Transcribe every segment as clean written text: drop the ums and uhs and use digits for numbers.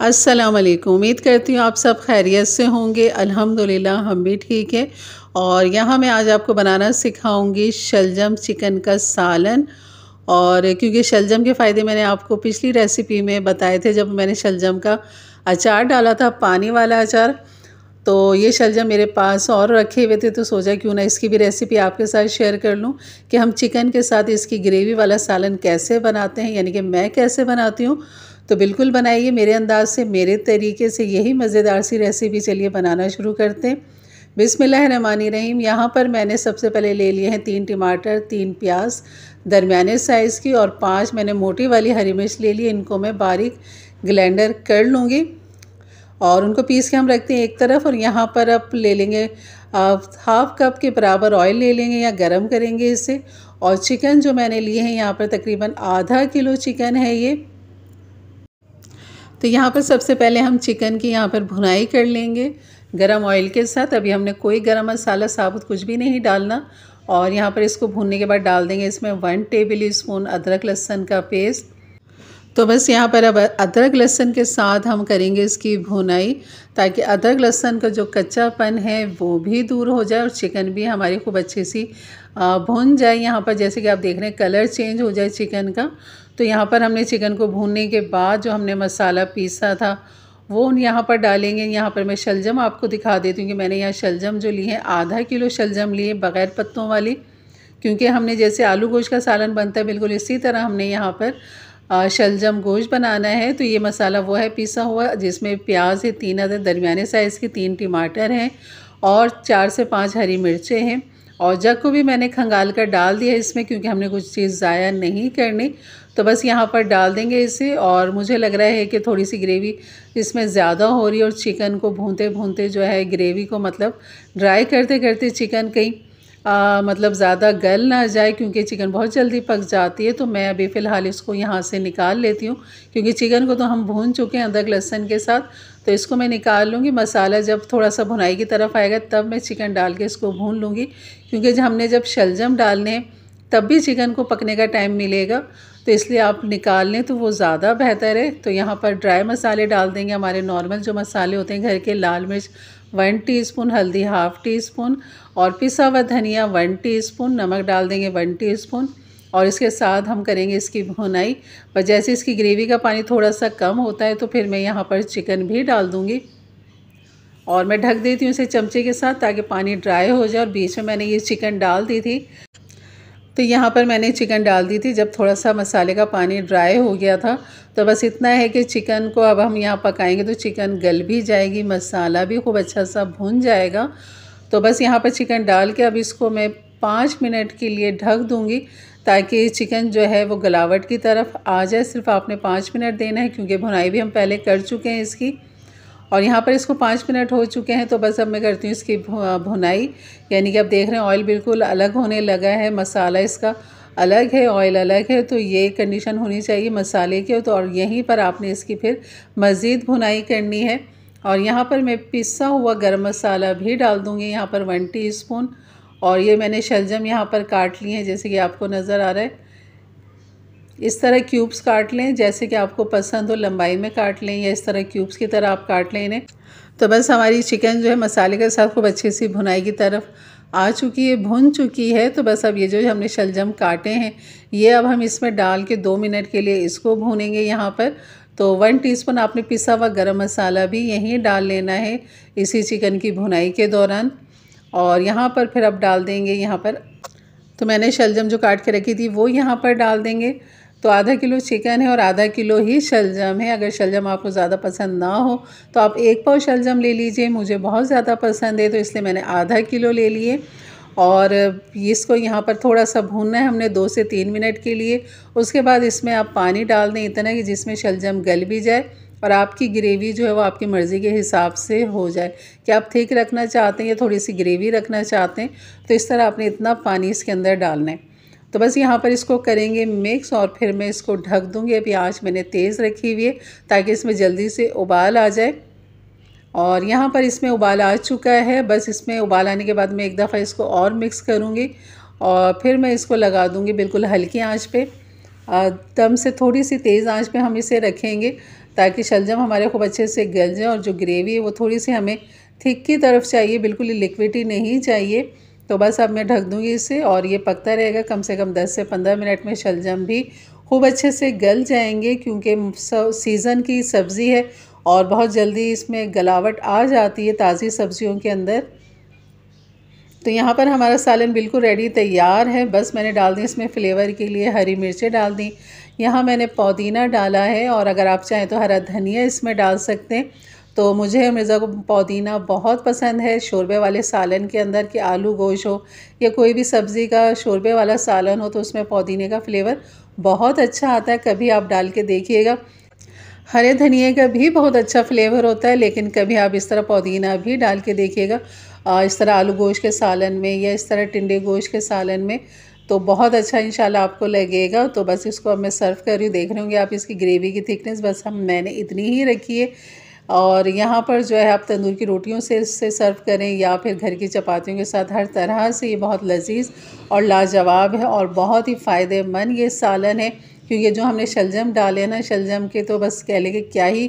अस्सलाम वालेकुम। उम्मीद करती हूँ आप सब खैरियत से होंगे। अल्हम्दुलिल्लाह हम भी ठीक हैं। और यहाँ मैं आज आपको बनाना सिखाऊंगी शलजम चिकन का सालन। और क्योंकि शलजम के फ़ायदे मैंने आपको पिछली रेसिपी में बताए थे, जब मैंने शलजम का अचार डाला था, पानी वाला अचार। तो ये शलजम मेरे पास और रखे हुए थे, तो सोचा क्यों ना इसकी भी रेसिपी आपके साथ शेयर कर लूँ कि हम चिकन के साथ इसकी ग्रेवी वाला सालन कैसे बनाते हैं, यानी कि मैं कैसे बनाती हूँ। तो बिल्कुल बनाइए मेरे अंदाज से, मेरे तरीके से, यही मज़ेदार सी रेसिपी। चलिए बनाना शुरू करते हैं। बिस्मिल्लाहिर्रहमानिर्रहीम। यहाँ पर मैंने सबसे पहले ले लिए हैं 3 टमाटर, 3 प्याज दरमियाने साइज़ की, और 5 मैंने मोटी वाली हरी मिर्च ले ली। इनको मैं बारीक ग्राइंडर कर लूँगी और उनको पीस के हम रखते हैं एक तरफ। और यहाँ पर अब ले लेंगे हाफ़ कप के बराबर ऑयल ले लेंगे या गरम करेंगे इसे। और चिकन जो मैंने लिए हैं, यहाँ पर तकरीबन आधा किलो चिकन है ये। तो यहाँ पर सबसे पहले हम चिकन की यहाँ पर भुनाई कर लेंगे गरम ऑयल के साथ। अभी हमने कोई गरम मसाला साबुत कुछ भी नहीं डालना। और यहाँ पर इसको भूनने के बाद डाल देंगे इसमें 1 टेबल स्पून अदरक लहसुन का पेस्ट। तो बस यहाँ पर अब अदरक लहसुन के साथ हम करेंगे इसकी भुनाई, ताकि अदरक लहसुन का जो कच्चापन है वो भी दूर हो जाए और चिकन भी हमारी खूब अच्छी सी भुन जाए। यहाँ पर जैसे कि आप देख रहे हैं कलर चेंज हो जाए चिकन का। तो यहाँ पर हमने चिकन को भूनने के बाद जो हमने मसाला पीसा था वो यहाँ पर डालेंगे। यहाँ पर मैं शलजम आपको दिखा देती हूँ कि मैंने यहाँ शलजम जो ली है, आधा किलो शलजम लिए बग़ैर पत्तों वाली। क्योंकि हमने जैसे आलू गोश्त का सालन बनता है, बिल्कुल इसी तरह हमने यहाँ पर शलजम गोश्त बनाना है। तो ये मसाला वो है पिसा हुआ, जिसमें प्याज है 3 अदद दरमियाने साइज़ की, 3 टमाटर हैं और 4 से 5 हरी मिर्चें हैं। और जग को भी मैंने खंगाल कर डाल दिया इसमें, क्योंकि हमने कुछ चीज़ ज़ाया नहीं करनी। तो बस यहाँ पर डाल देंगे इसे। और मुझे लग रहा है कि थोड़ी सी ग्रेवी इसमें ज़्यादा हो रही है, और चिकन को भूनते भूनते जो है ग्रेवी को मतलब ड्राई करते करते चिकन कहीं मतलब ज़्यादा गल ना जाए, क्योंकि चिकन बहुत जल्दी पक जाती है। तो मैं अभी फ़िलहाल इसको यहाँ से निकाल लेती हूँ, क्योंकि चिकन को तो हम भून चुके हैं अदरक लहसुन के साथ। तो इसको मैं निकाल लूँगी। मसाला जब थोड़ा सा भुनाई की तरफ आएगा तब मैं चिकन डाल के इसको भून लूँगी, क्योंकि जब शलजम डालने हैं तब भी चिकन को पकने का टाइम मिलेगा। तो इसलिए आप निकाल लें तो वो ज़्यादा बेहतर है। तो यहाँ पर ड्राई मसाले डाल देंगे, हमारे नॉर्मल जो मसाले होते हैं घर के। लाल मिर्च 1 टीस्पून, हल्दी हाफ़ टीस्पून, और पिसा हुआ धनिया 1 टीस्पून, नमक डाल देंगे 1 टीस्पून। और इसके साथ हम करेंगे इसकी भुनाई। पर जैसे इसकी ग्रेवी का पानी थोड़ा सा कम होता है तो फिर मैं यहाँ पर चिकन भी डाल दूँगी। और मैं ढक देती हूँ इसे चमचे के साथ, ताकि पानी ड्राई हो जाए। और बीच में मैंने ये चिकन डाल दी थी। तो यहाँ पर मैंने चिकन डाल दी थी जब थोड़ा सा मसाले का पानी ड्राई हो गया था। तो बस इतना है कि चिकन को अब हम यहाँ पकाएंगे तो चिकन गल भी जाएगी, मसाला भी खूब अच्छा सा भुन जाएगा। तो बस यहाँ पर चिकन डाल के अब इसको मैं 5 मिनट के लिए ढक दूँगी, ताकि चिकन जो है वो गलावट की तरफ आ जाए। सिर्फ आपने 5 मिनट देना है, क्योंकि भुनाई भी हम पहले कर चुके हैं इसकी। और यहाँ पर इसको 5 मिनट हो चुके हैं। तो बस अब मैं करती हूँ इसकी भुनाई। यानी कि आप देख रहे हैं ऑयल बिल्कुल अलग होने लगा है, मसाला इसका अलग है, ऑयल अलग है। तो ये कंडीशन होनी चाहिए मसाले की। तो और यहीं पर आपने इसकी फिर मज़ीद भुनाई करनी है। और यहाँ पर मैं पिसा हुआ गरम मसाला भी डाल दूँगी, यहाँ पर 1 टीस्पून। और ये मैंने शलजम यहाँ पर काट लिए हैं, जैसे कि आपको नज़र आ रहा है। इस तरह क्यूब्स काट लें, जैसे कि आपको पसंद हो, लंबाई में काट लें या इस तरह क्यूब्स की तरह आप काट लें इन्हें। तो बस हमारी चिकन जो है मसाले के साथ खूब अच्छी सी भुनाई की तरफ आ चुकी है, भुन चुकी है। तो बस अब ये जो हमने शलजम काटे हैं ये अब हम इसमें डाल के 2 मिनट के लिए इसको भूनेंगे यहाँ पर। तो 1 टीस्पून आपने पिसा हुआ गरम मसाला भी यहीं डाल लेना है इसी चिकन की भुनाई के दौरान। और यहाँ पर फिर अब डाल देंगे यहाँ पर, तो मैंने शलजम जो काट के रखी थी वो यहाँ पर डाल देंगे। तो आधा किलो चिकन है और आधा किलो ही शलजम है। अगर शलजम आपको ज़्यादा पसंद ना हो तो आप 1 पाव शलजम ले लीजिए। मुझे बहुत ज़्यादा पसंद है तो इसलिए मैंने आधा किलो ले लिए। और इसको यहाँ पर थोड़ा सा भूनना है हमने 2 से 3 मिनट के लिए। उसके बाद इसमें आप पानी डाल दें इतना कि जिसमें शलजम गल भी जाए, और आपकी ग्रेवी जो है वो आपकी मर्ज़ी के हिसाब से हो जाए कि आप थिक रखना चाहते हैं या थोड़ी सी ग्रेवी रखना चाहते हैं। तो इस तरह आपने इतना पानी इसके अंदर डालना है। तो बस यहाँ पर इसको करेंगे मिक्स, और फिर मैं इसको ढक दूँगी। अभी आँच मैंने तेज़ रखी हुई है ताकि इसमें जल्दी से उबाल आ जाए। और यहाँ पर इसमें उबाल आ चुका है। बस इसमें उबाल आने के बाद मैं एक दफ़ा इसको और मिक्स करूँगी, और फिर मैं इसको लगा दूँगी बिल्कुल हल्की आँच पे। दम से थोड़ी सी तेज़ आंच पे हम इसे रखेंगे, ताकि शलजम हमारे खूब अच्छे से गल जाए। और जो ग्रेवी है वो थोड़ी सी हमें थिक की तरफ चाहिए, बिल्कुल ही लिक्विडी नहीं चाहिए। तो बस अब मैं ढक दूँगी इसे और ये पकता रहेगा। कम से कम 10 से 15 मिनट में शलजम भी खूब अच्छे से गल जाएंगे, क्योंकि सीज़न की सब्ज़ी है और बहुत जल्दी इसमें गलावट आ जाती है ताज़ी सब्जियों के अंदर। तो यहाँ पर हमारा सालन बिल्कुल रेडी तैयार है। बस मैंने डाल दी इसमें फ्लेवर के लिए हरी मिर्चें डाल दी, यहाँ मैंने पुदीना डाला है, और अगर आप चाहें तो हरा धनिया इसमें डाल सकते हैं। तो मुझे मिर्ज़ा को पुदीना बहुत पसंद है शोरबे वाले सालन के अंदर, कि आलू गोश्त हो या कोई भी सब्ज़ी का शोरबे वाला सालन हो तो उसमें पुदीने का फ्लेवर बहुत अच्छा आता है। कभी आप डाल के देखिएगा। हरे धनिए का भी बहुत अच्छा फ्लेवर होता है, लेकिन कभी आप इस तरह पुदीना भी डाल के देखिएगा, इस तरह आलू गोश्त के सालन में या इस तरह टिंडे गोश्त के सालन में, तो बहुत अच्छा इंशाल्लाह आपको लगेगा। तो बस इसको अब मैं सर्व कर रही हूँ। देख रहे होंगे आप इसकी ग्रेवी की थिकनेस, बस मैंने इतनी ही रखी है। और यहाँ पर जो है आप तंदूर की रोटियों से इससे सर्व करें या फिर घर की चपातियों के साथ, हर तरह से ये बहुत लजीज और लाजवाब है और बहुत ही फ़ायदेमंद ये सालन है। क्योंकि जो हमने शलजम डाले ना, शलजम के तो बस कह लें कि क्या ही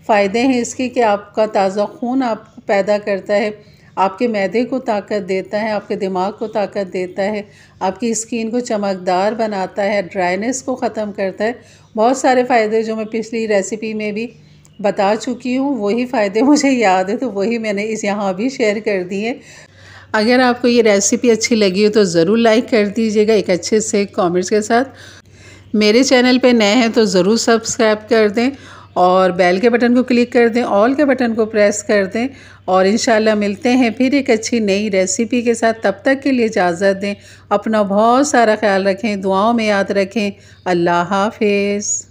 फ़ायदे हैं इसके, कि आपका ताज़ा खून आपको पैदा करता है, आपके मैदे को ताकत देता है, आपके दिमाग को ताकत देता है, आपकी स्किन को चमकदार बनाता है, ड्राइनेस को ख़त्म करता है। बहुत सारे फ़ायदे जो मैं पिछली रेसिपी में भी बता चुकी हूँ, वही फ़ायदे मुझे याद है तो वही मैंने यहाँ भी शेयर कर दिए। अगर आपको ये रेसिपी अच्छी लगी हो तो ज़रूर लाइक कर दीजिएगा एक अच्छे से कमेंट्स के साथ। मेरे चैनल पे नए हैं तो ज़रूर सब्सक्राइब कर दें और बेल के बटन को क्लिक कर दें, ऑल के बटन को प्रेस कर दें। और इंशाल्लाह मिलते हैं फिर एक अच्छी नई रेसिपी के साथ। तब तक के लिए इजाज़त दें। अपना बहुत सारा ख्याल रखें, दुआओं में याद रखें। अल्लाह हाफ़िज़।